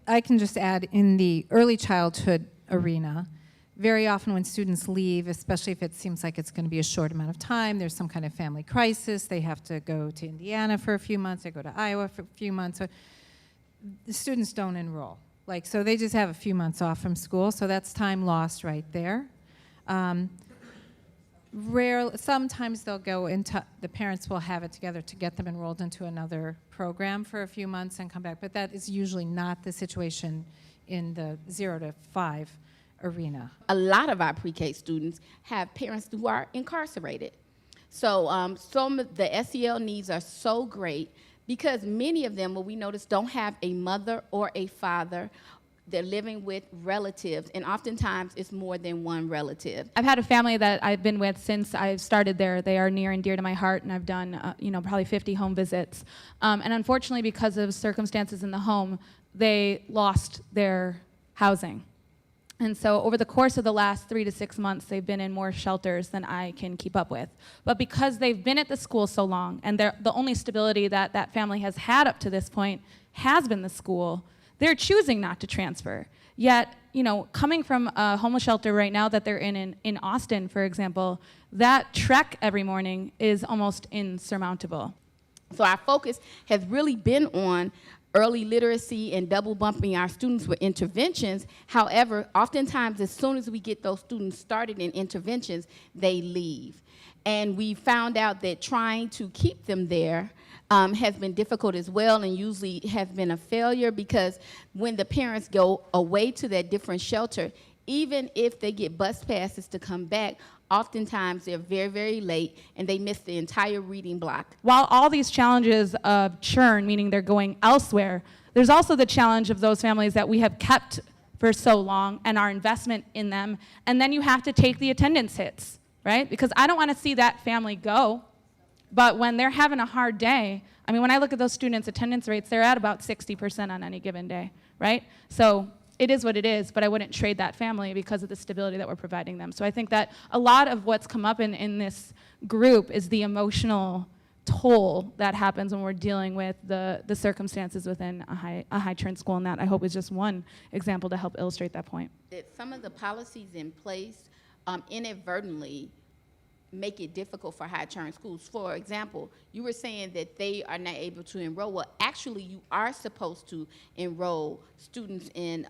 I can just add, in the early childhood arena, very often when students leave, especially if it seems like it's going to be a short amount of time, there's some kind of family crisis, they have to go to Indiana for a few months, they go to Iowa for a few months, so the students don't enroll. Like, so they just have a few months off from school, so that's time lost right there. Sometimes they'll go into, the parents will have it together to get them enrolled into another program for a few months and come back, but that is usually not the situation in the 0 to 5 arena. A lot of our pre-K students have parents who are incarcerated. So some of the SEL needs are so great because many of them, what we notice, don't have a mother or a father. They're living with relatives, and oftentimes it's more than one relative. I've had a family that I've been with since I've started there. They are near and dear to my heart, and I've done probably 50 home visits. And unfortunately, because of circumstances in the home, they lost their housing. And so over the course of the last 3 to 6 months, they've been in more shelters than I can keep up with. But because they've been at the school so long, and the only stability that that family has had up to this point has been the school, they're choosing not to transfer. Yet, coming from a homeless shelter right now that they're in Austin, for example, that trek every morning is almost insurmountable. So our focus has really been on early literacy and double bumping our students with interventions. However, oftentimes as soon as we get those students started in interventions, they leave. And we found out that trying to keep them there has been difficult as well, and usually has been a failure, because when the parents go away to that different shelter, even if they get bus passes to come back, oftentimes they're very, very late and they miss the entire reading block. While all these challenges of churn, meaning they're going elsewhere, there's also the challenge of those families that we have kept for so long and our investment in them, and then you have to take the attendance hits, right? Because I don't want to see that family go. But when they're having a hard day, I mean, when I look at those students' attendance rates, they're at about 60% on any given day, right? So it is what it is, but I wouldn't trade that family because of the stability that we're providing them. So I think that a lot of what's come up in this group is the emotional toll that happens when we're dealing with the circumstances within a high-churn school, and that I hope is just one example to help illustrate that point. That some of the policies in place inadvertently make it difficult for high-churn schools. For example, you were saying that they are not able to enroll. Well, actually, you are supposed to enroll students in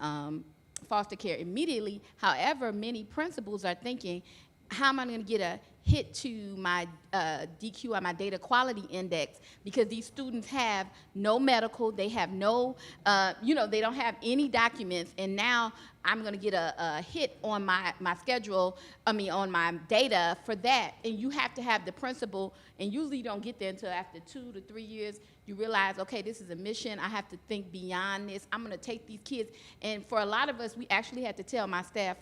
foster care immediately. However, many principals are thinking, how am I going to get a hit to my DQI, my data quality index, because these students have no medical, they have no, they don't have any documents, and now I'm going to get a hit on my schedule, on my data for that. And you have to have the principal, and usually you don't get there until after 2 to 3 years. You realize, okay, this is a mission. I have to think beyond this. I'm going to take these kids. And for a lot of us, we actually had to tell my staff,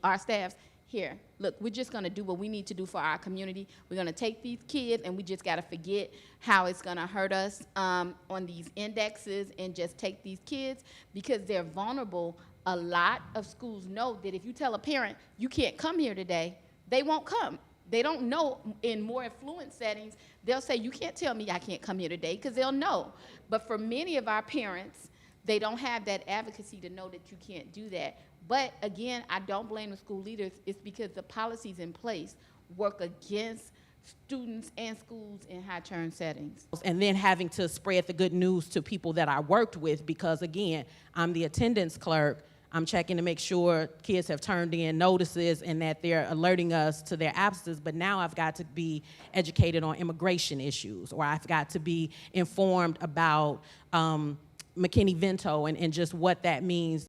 our staffs, here, look, we're just going to do what we need to do for our community. We're going to take these kids, and we just got to forget how it's going to hurt us on these indexes, and just take these kids because they're vulnerable. A lot of schools know that if you tell a parent, you can't come here today, they won't come. They don't know. In more affluent settings, they'll say, you can't tell me I can't come here today, because they'll know. But for many of our parents, they don't have that advocacy to know that you can't do that. But again, I don't blame the school leaders. It's because the policies in place work against students and schools in high-churn settings. And then having to spread the good news to people that I worked with, because again, I'm the attendance clerk. I'm checking to make sure kids have turned in notices and that they're alerting us to their absences, but now I've got to be educated on immigration issues, or I've got to be informed about McKinney-Vento and just what that means.